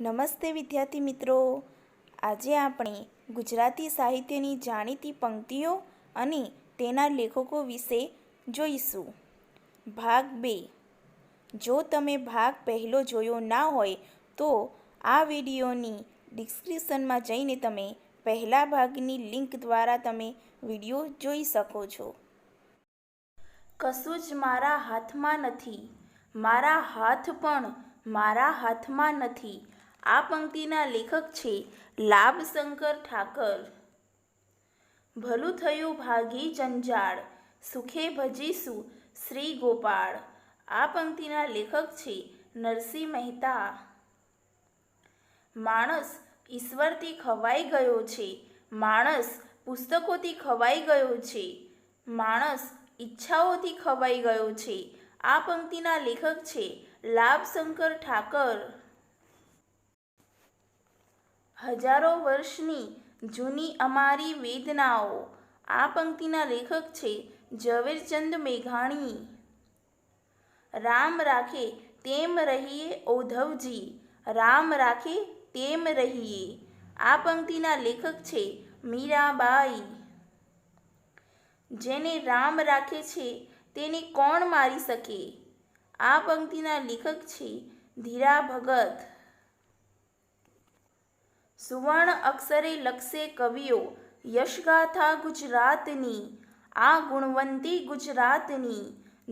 નમસ્તે વિદ્યાર્થી મિત્રો, આજે આપણે ગુજરાતી સાહિત્યની જાણીતી પંક્તિઓ અને તેના લેખકો વિશે જોઈશું. ભાગ 2. જો તમે ભાગ પહેલો જોયો ના હોય તો આ વિડીયોની ડિસ્ક્રિપ્શનમાં જઈને તમે પહેલા ભાગની લિંક દ્વારા તમે વિડીયો જોઈ શકો છો. કશું જ મારા હાથમાં નથી, મારા હાથ પણ મારા હાથમાં નથી. આ પંક્તિના લેખક છે લાભશંકર ઠાકર. ભલું થયું ભાગી જંજાળ, સુખે ભજીશું શ્રી ગોપાળ. આ પંક્તિના લેખક છે નરસિંહ મહેતા. માણસ ઈશ્વરથી ખવાઈ ગયો છે, માણસ પુસ્તકોથી ખવાઈ ગયો છે, માણસ ઈચ્છાઓથી ખવાઈ ગયો છે. આ પંક્તિના લેખક છે લાભશંકર ઠાકર. હજારો વર્ષની જૂની અમારી વેદનાઓ. આ પંક્તિના લેખક છે ઝવેરચંદ મેઘાણી. રામ રાખે તેમ રહીએ ઔધવજી, રામ રાખે તેમ રહીએ. આ પંક્તિના લેખક છે મીરાબાઈ. જેને રામ રાખે છે તેને કોણ મારી શકે? આ પંક્તિના લેખક છે ધીરા ભગત. સુવર્ણ અક્ષરે લખશે કવિઓ યશગાથા ગુજરાતની, આ ગુણવંતી ગુજરાતની,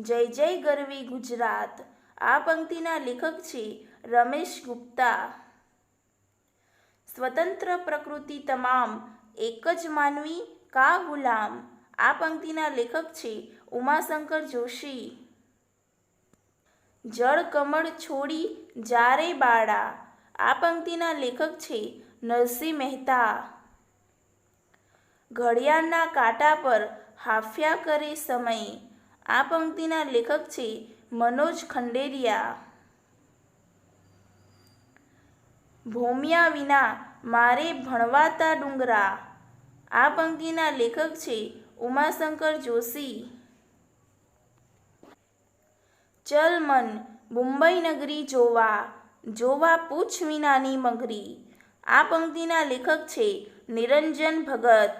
જય જય ગરવી ગુજરાત. આ પંક્તિના લેખક છે રમેશ ગુપ્તા. સ્વતંત્ર પ્રકૃતિ તમામ, એક જ માનવી કા ગુલામ. આ પંક્તિના લેખક છે ઉમાશંકર જોશી. જળ કમળ છોડી જારે બાળા. આ પંક્તિના લેખક છે નરસિંહ મહેતા. ઘડિયાળના કાંટા પર હાંફ્યા કરે સમય. આ પંક્તિના લેખક છે મનોજ ખંડેરિયા. ભોમ્યા વિના મારે ભણવાતા ડુંગરા. આ પંક્તિના લેખક છે ઉમાશંકર જોશી. ચલ મન મુંબઈ નગરી જોવા, જોવા પૂછ વિનાની મગરી. આ પંક્તિના લેખક છે નિરંજન ભગત.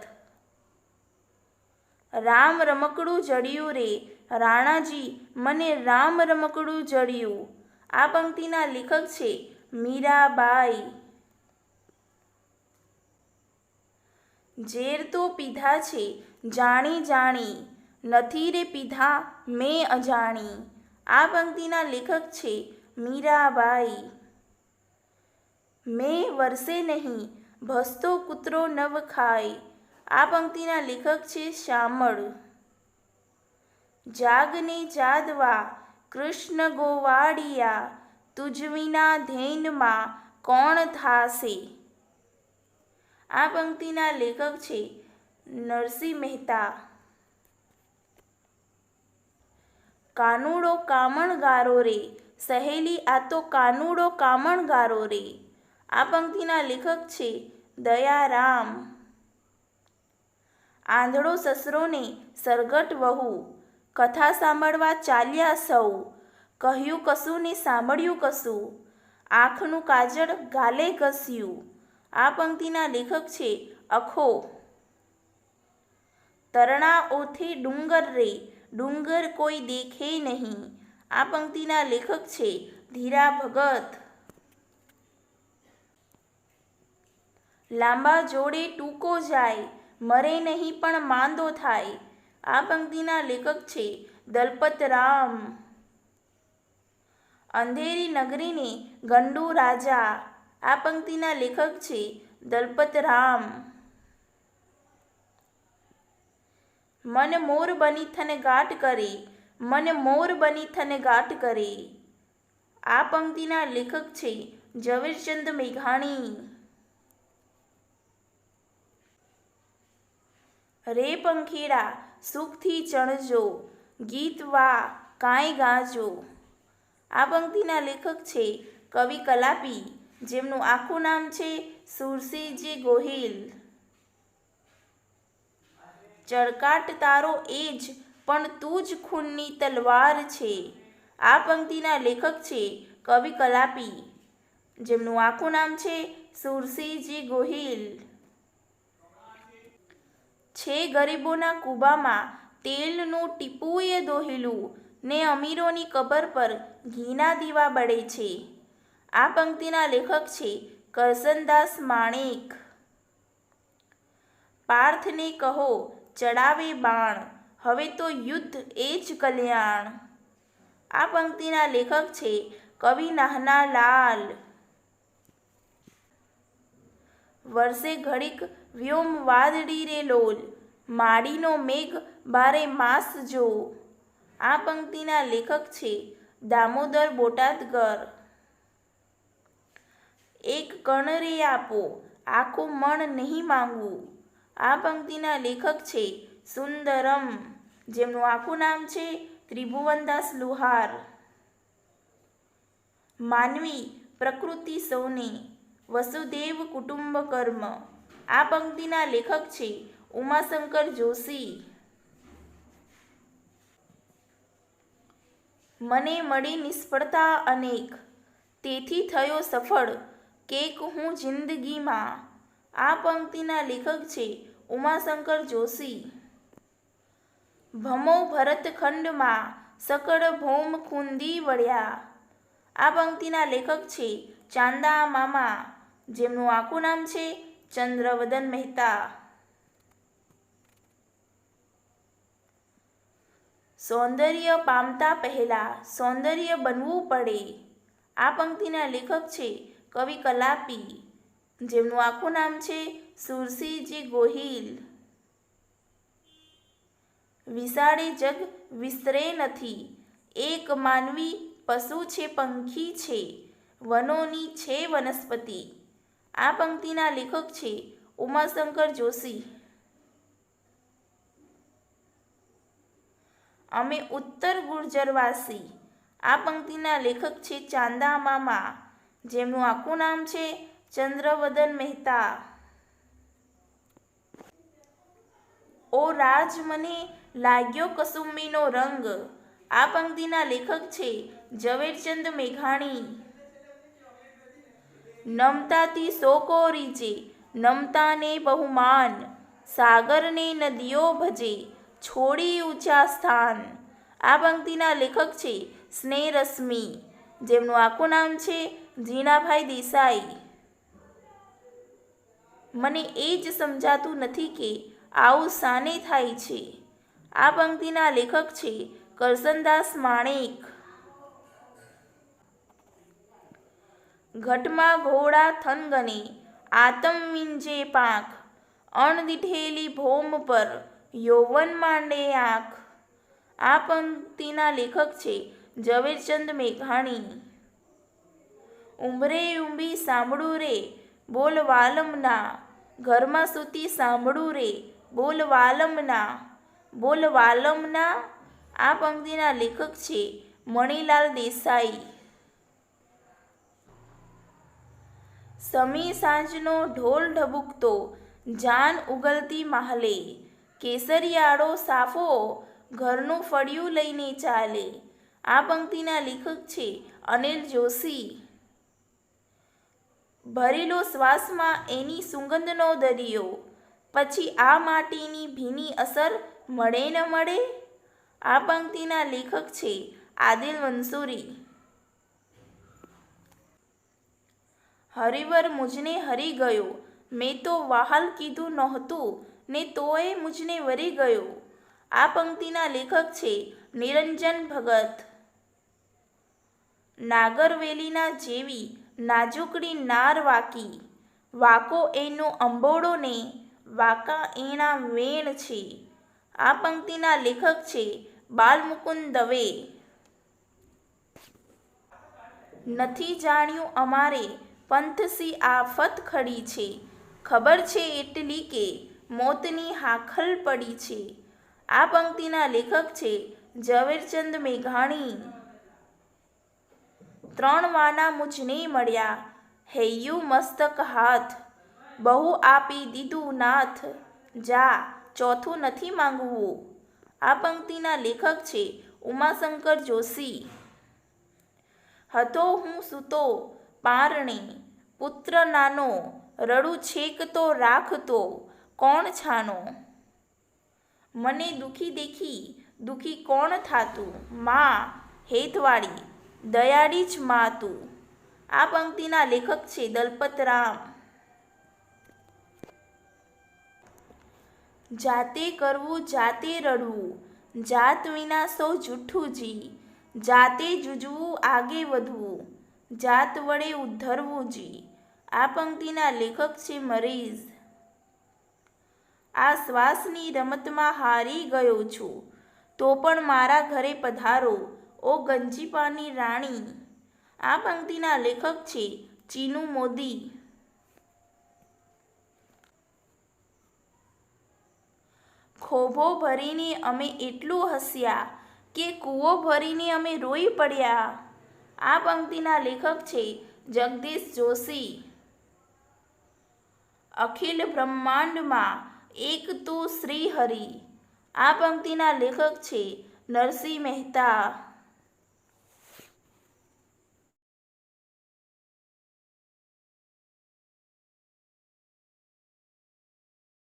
રામ રમકડું જડ્યું રે રાણાજી, મને રામ રમકડું જડ્યું. આ પંક્તિના લેખક છે મીરાબાઈ. ઝેર તો પીધા છે જાણી જાણી, નથી રે પીધા મેં અજાણી. આ પંક્તિના લેખક છે મીરાબાઈ. મેં વરસે નહીં ભસતો કૂતરો નવ ખાય. આ પંક્તિના લેખક છે શામળ. જાગને જાદવા કૃષ્ણ ગોવાળિયા, તુજ વિના ધ્યાનમાં કોણ થાશે. આ પંક્તિના લેખક છે નરસિંહ મહેતા. કાનુડો કામણગારો રે સહેલી, આ તો કાનુડો કામણગારો રે. આ પંક્તિના લેખક છે દયારામ. આંધળો સસરોને સરગટ વહુ, કથા સાંભળવા ચાલ્યા સૌ. કહ્યું કશું ને સાંભળ્યું કશું, આંખનું કાજળ ગાલે ઘસ્યું. આ પંક્તિના લેખક છે અખો. તરણા ઓથે ડુંગર રે, ડુંગર કોઈ દેખે નહીં. આ પંક્તિના લેખક છે ધીરા ભગત. લાંબા જોડે ટૂંકો જાય, મરે નહીં પણ માંદો થાય. આ પંક્તિના લેખક છે દલપતરામ. અંધેરી નગરીને ગંડુ રાજા. આ પંક્તિના લેખક છે દલપતરામ. મન મોર બની થનગાટ કરે, મન મોર બની થનગાટ કરે. આ પંક્તિના લેખક છે ઝવેરચંદ મેઘાણી. રે પંખીડા સુખથી ચણજો, ગીત વા કાંઈ ગાજો. આ પંક્તિના લેખક છે કવિ કલાપી, જેમનું આખું નામ છે સુરસિંહજી ગોહિલ. ચળકાટ તારો એ જ પણ તું જ ખૂનની તલવાર છે. આ પંક્તિના લેખક છે કવિ કલાપી. જેમનું આખું નામ છે સુરસિંહજી ગોહિલ. છે ગરીબોના કૂબામાં તેલનું ટીપુંય દોહેલું ને અમીરોની કબર પર ઘીના દીવા બળે છે. આ પંક્તિના લેખક છે કરસનદાસ માણેક. પાર્થને કહો ચડાવે બાણ, હવે તો યુદ્ધ એ જ કલ્યાણ. આ પંક્તિના લેખક છે કવિ નાહનાલાલ. વર્ષે ઘડીક વ્યોમ વાદળી રે લોલ, માડીનો મેઘ બારે માસ જો. આ પંક્તિના લેખક છે દામોદર બોટાદકર. એક કણ રે આપો, આખું મણ નહીં માંગવું. આ પંક્તિના લેખક છે સુંદરમ, જેમનું આખું નામ છે ત્રિભુવનદાસ લુહાર. માનવી પ્રકૃતિ સૌને, વસુદેવ કુટુંબકર્મ. આ પંક્તિના લેખક છે ઉમાશંકર જોશી. મને મળી નિષ્ફળતા અનેક, તેથી થયો સફળ કેક હું જિંદગીમાં. આ પંક્તિના લેખક છે ઉમાશંકર જોશી. ભમો ભરતખંડમાં સકળ ભૌમ ખૂંદી વળ્યા. આ પંક્તિના લેખક છે ચાંદા મામા, જેમનું આખું નામ છે ચંદ્રવદન મહેતા. સૌંદર્ય પામતા પહેલા સૌંદર્ય બનવું પડે. આ પંક્તિના લેખક છે કવિ કલાપી, જેમનું આખું નામ છે સુરસિંહજી ગોહિલ. વિશાળે જગ વિસ્તરે નથી, એક માનવી પશુ છે પંખી છે, વનોની છે વનસ્પતિ. આ પંક્તિના લેખક છે ઉમાશંકર જોશી. અમે ઉત્તર ગુર્જરવાસી. આ પંક્તિના લેખક છે ચાંદા મામા, જેમનું આખું નામ છે ચંદ્રવદન મહેતા. ઓ રાજ મને લાગ્યો કસુંબીનો રંગ. આ પંક્તિના લેખક છે ઝવેરચંદ મેઘાણી. નમતાથી શોકો રીચે, નમતાને બહુમાન, સાગરને નદીઓ ભજે, છોડી ઊંચા સ્થાન. આ પંક્તિના લેખક છે સ્નેહરશ્મિ, જેમનું આખું નામ છે જીણાભાઈ દેસાઈ. મને એ જ સમજાતું નથી કે આવું શાને થાય છે. આ પંક્તિના લેખક છે કરસનદાસ માણેક. ઘટમાં ઘોડા થનગને, આતમ વિંજે પાંખ, અણદીઠેલી ભૌમ પર યૌવન માંડે આંખ. આ પંક્તિના લેખક છે ઝવેરચંદ મેઘાણી. ઉંબરે ઉંબી સાંભળું રે બોલ વાલમના, ઘરમાં સૂતી સાંભળું રે બોલ વાલમના. બોલ વાલમના. આ પંક્તિના લેખક છે મણીલાલ દેસાઈ. સમી સાંજનો ઢોલ ઢબુકતો, જાન ઉગલતી માહલે, કેસરિયાળો સાફો ઘરનું ફળિયું લઈને ચાલે. આ પંક્તિના લેખક છે અનિલ જોશી. ભરેલો શ્વાસમાં એની સુગંધનો દરિયો, પછી આ માટીની ભીની અસર મળે ન મળે. આ પંક્તિના લેખક છે આદિલ મંસૂરી. હરિવર મુજને હરી ગયો, મેં તો વહાલ કીધું નહોતું ને તોય મુજને વરી ગયો. આ પંક્તિના લેખક છે નિરંજન ભગત. નાગરવેલીના જેવી નાજુકડી નાર વાકી, વાકો એનો અંબોડો ને વાકા એના વેણ છે. આ પંક્તિના લેખક છે બાલમુકુંદ દવે. નથી જાણ્યું અમારે પંથસી આફત ખડી છે, ખબર છે એટલી કે મોતની હાખલ પડી છે. આ પંક્તિના લેખક છે ઝવેરચંદ મેઘાણી. ત્રણ વાના મુજને મળ્યા, હૈયું મસ્તક હાથ, બહુ આપી દીધું નાથ, જા ચોથું નથી માંગવું. આ પંક્તિના લેખક છે ઉમાશંકર જોશી. હતો હું સૂતો પારણે પુત્ર નાનો, રડું છેક તો રાખતો કોણ છાનો. મને દુખી દેખી દુખી કોણ થાતું, મા હેતવાળી દયાળી જ મા તું. આ પંક્તિના લેખક છે દલપતરામ. જાતે કરવું જાતે રડવું, જાત વિના સૌ જૂઠું જી. જાતે જૂજવું આગે વધવું, જાત વડે ઉદ્ધરવું જી. આ પંક્તિના લેખક છે મરીઝ. આ શ્વાસની રમતમાં હારી ગયો છું, તો પણ મારા ઘરે પધારો ઓ ગંજીપાની રાણી. આ પંક્તિના લેખક છે ચીનુ મોદી. ખોભો ભરીને અમે એટલું હસ્યા કે કૂવો ભરીને અમે રોઈ પડ્યા. આ પંક્તિના લેખક છે જગદીશ જોશી. અખિલ બ્રહ્માંડમાં એક તું શ્રી હરિ. આ પંક્તિના લેખક છે નરસિંહ મહેતા.